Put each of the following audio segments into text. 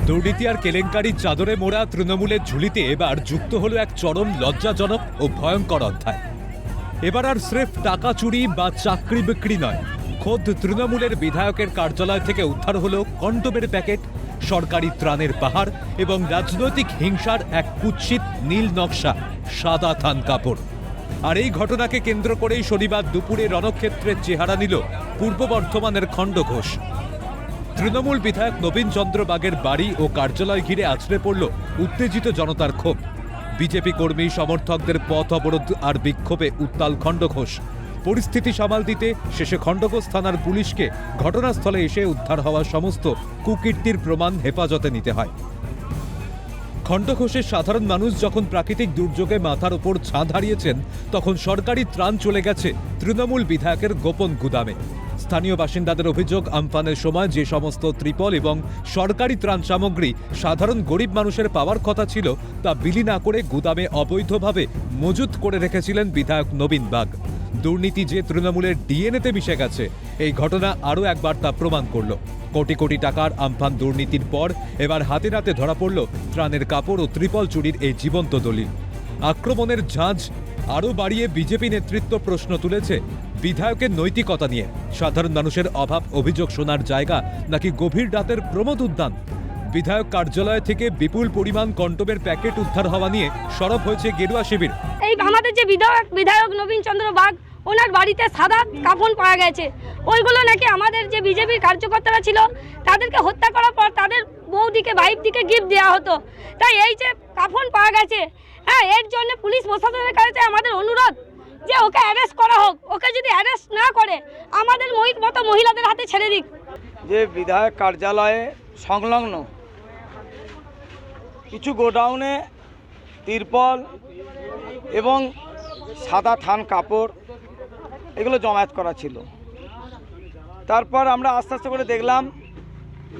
দুর্নীতি আর কেলেঙ্কারির চাদরে মোড়া তৃণমূলের ঝুলিতে এবার যুক্ত হলো এক চরম লজ্জাজনক ও ভয়ঙ্কর অধ্যায়। এবার আর স্রেফ টাকা চুরি বা চাকরি বিক্রি নয়, খোদ তৃণমূলের বিধায়কের কার্যালয় থেকে উদ্ধার হলো কন্ডোমের প্যাকেট, সরকারি ত্রাণের পাহাড় এবং রাজনৈতিক হিংসার এক কুৎসিত নীল নকশা সাদা থান কাপড়। আর এই ঘটনাকে কেন্দ্র করেই শনিবার দুপুরে রণক্ষেত্রের চেহারা নিল পূর্ব বর্ধমানের খণ্ডঘোষ। তৃণমূল বিধায়ক নবীন চন্দ্র বাগের বাড়ি ও কার্যালয় ঘিরে আছড়ে পড়ল উত্তেজিত জনতার ক্ষোভ। বিজেপি কর্মী সমর্থকদের পথ অবরোধ আর বিক্ষোভে উত্তাল খণ্ডঘোষ। পরিস্থিতি সামাল দিতে শেষে খণ্ডঘোষ থানার পুলিশকে ঘটনাস্থলে এসে উদ্ধার হওয়া সমস্ত কুকীর্তির প্রমাণ হেফাজতে নিতে হয়। খণ্ডঘোষের সাধারণ মানুষ যখন প্রাকৃতিক দুর্যোগে মাথার উপর ছাদ হারিয়েছেন, তখন সরকারি ত্রাণ চলে গেছে তৃণমূল বিধায়কের গোপন গুদামে। স্থানীয় বাসিন্দাদের অভিযোগ, আমফানের সময় যে সমস্ত ত্রিপল এবং সরকারি ত্রাণ সামগ্রী সাধারণ গরিব মানুষের পাওয়ার কথা ছিল, তা বিলি না করে গুদামে অবৈধভাবে মজুত করে রেখেছিলেন বিধায়ক নবীন বাগ। দুর্নীতি যে তৃণমূলের ডিএনএতে মিশে গেছে, এই ঘটনা আরও একবার তা প্রমাণ করল। কোটি কোটি টাকার আমফান দুর্নীতির পর এবার হাতে নাতে ধরা পড়ল ত্রাণের কাপড় ও ত্রিপল চুরির এই জীবন্ত দলিল। আক্রমণের ঝাঁজ আরও বাড়িয়ে বিজেপি নেতৃত্ব প্রশ্ন তুলেছে বিধায়কের নৈতিকতা নিয়ে। সাধারণ মানুষের অভাব অভিযোগ শোনার জায়গা নাকি গভীর রাতের প্রমোদ উদ্যান? বিধায়ক কার্যালয় থেকে বিপুল পরিমাণ কন্ডোমের প্যাকেট উদ্ধার হওয়া নিয়ে সরব হয়েছে গেরুয়া শিবির। এই আমাদের যে বিধায়ক নবীন চন্দ্র বাগ, ওনার বাড়িতে সাদা কাফন পাওয়া গেছে। ওইগুলো নাকি আমাদের যে বিজেপির কার্যকর্তারা ছিল, তাদেরকে হত্যা করার পর তাদের বৌদিকে ভাইপদিকে গিফট দেওয়া হতো। তাই এই যে কাফন পাওয়া গেছে, হ্যাঁ, এর জন্য পুলিশ প্রশাসনের কাছে আমাদের অনুরোধ যে ওকে অ্যারেস্ট করা হোক। ওকে যদি অ্যারেস্ট না করে আমাদের মতো মহিলাদের হাতে ছেড়ে দিক। যে বিধায়ক কার্যালয়ে সংলগ্ন কিছু গোডাউনে তিরপল এবং সাদা থান কাপড় এগুলো জমায়েত করা ছিল। তারপর আমরা আস্তে আস্তে করে দেখলাম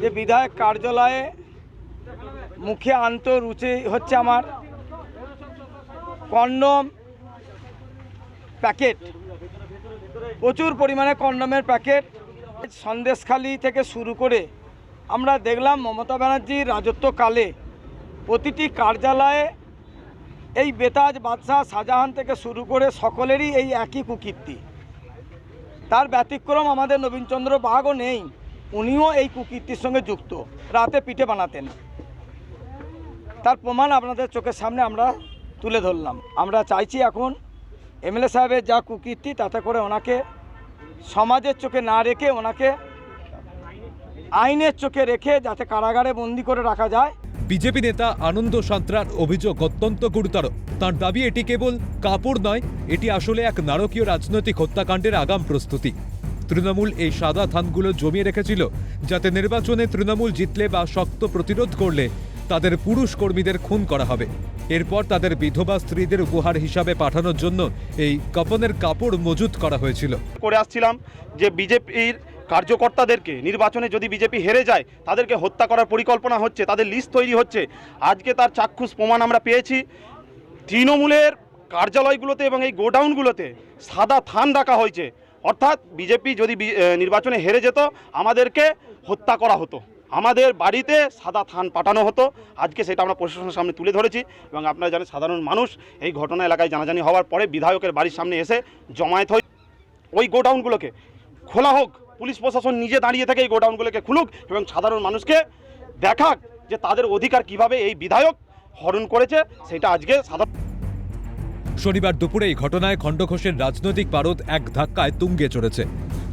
যে বিধায়ক কার্যালয়ে মুখে আনতে রুচি হচ্ছে আমার কন্ডম প্যাকেট, প্রচুর পরিমাণে কন্ডমের প্যাকেট। সন্দেশখালি থেকে শুরু করে আমরা দেখলাম মমতা ব্যানার্জির রাজত্বকালে প্রতিটি কার্যালয়ে এই বেতাজ বাদশাহ শাহজাহান থেকে শুরু করে সকলেরই এই একই কুকীর্তি। তার ব্যতিক্রম আমাদের নবীনচন্দ্র বাগও নেই, উনিও এই কুকীর্তির সঙ্গে যুক্ত। রাতে পিঠে বানাতেন, তার প্রমাণ আপনাদের চোখের সামনে আমরা তুলে ধরলাম। আমরা চাইছি এখন এমএলএ সাহেবের যা কুকীর্তি, তাতে করে ওনাকে সমাজের চোখে না রেখে ওনাকে আইনের চোখে রেখে যাতে কারাগারে বন্দি করে রাখা যায়। বিজেপি নেতা আনন্দ সাঁতরার অভিযোগ অত্যন্ত গুরুতর। তার দাবি, এটি কেবল কাপড় নয়, এটি আসলে এক নারকীয় রাজনৈতিক হত্যাকাণ্ডের আগাম প্রস্তুতি। তৃণমূল এই সাদা থানগুলো জমিয়ে রেখেছিল যাতে নির্বাচনে তৃণমূল জিতলে বা শক্ত প্রতিরোধ করলে তাদের পুরুষ কর্মীদের খুন করা হবে। এরপর তাদের বিধবা স্ত্রীদের উপহার হিসাবে পাঠানোর জন্য এই কাফনের কাপড় মজুত করা হয়েছিল। করে আসছিলাম যে বিজেপির কার্যকর্তাদেরকে নির্বাচনে যদি বিজেপি হেরে যায় তাদেরকে হত্যা করার পরিকল্পনা হচ্ছে, তাদের লিস্ট তৈরি হচ্ছে। আজকে তার চাক্ষুষ প্রমাণ আমরা পেয়েছি। তৃণমূলের কার্যালয়গুলোতে এবং এই গোডাউনগুলোতে সাদা থান রাখা হয়েছে, অর্থাৎ বিজেপি যদি নির্বাচনে হেরে যেত আমাদেরকে হত্যা করা হতো, আমাদের বাড়িতে সাদা থান পাঠানো হতো। আজকে সেটা আমরা প্রশাসনের সামনে তুলে ধরেছি এবং আপনারা জানেন সাধারণ মানুষ এই ঘটনা এলাকায় জানাজানি হওয়ার পরে বিধায়কের বাড়ির সামনে এসে জমায়েত হয়। ওই গোডাউনগুলোকে খোলা হোক, পুলিশ প্রশাসন নিজে দাঁড়িয়ে থেকে এই গোডাউনগুলোকে খুলুক এবং সাধারণ মানুষকে দেখাক যে তাদের অধিকার কিভাবে এই বিধায়ক হরণ করেছে, সেটা আজকে সাধারণ। শনিবার দুপুরে এই ঘটনায় খণ্ডঘোষের রাজনৈতিক পারদ এক ধাক্কায় তুঙ্গে চড়েছে।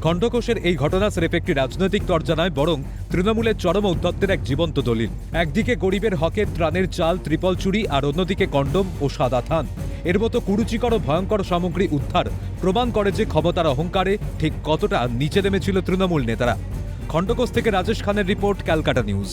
খণ্ডঘোষের এই ঘটনা স্রেফ একটি রাজনৈতিক তরজা নয়, বরং তৃণমূলের চরম ঔদ্ধত্যের এক জীবন্ত দলিল। একদিকে গরিবের হকে ত্রাণের চাল, ত্রিপল চুরি, আর অন্যদিকে কন্ডম ও সাদা থান, এর মতো কুরুচিকর ও ভয়ঙ্কর সামগ্রী উদ্ধার প্রমাণ করে যে ক্ষমতার অহংকারে ঠিক কতটা নিচে নেমেছিল তৃণমূল নেতারা। খণ্ডঘোষ থেকে রাজেশ খানের রিপোর্ট, ক্যালকাটা নিউজ।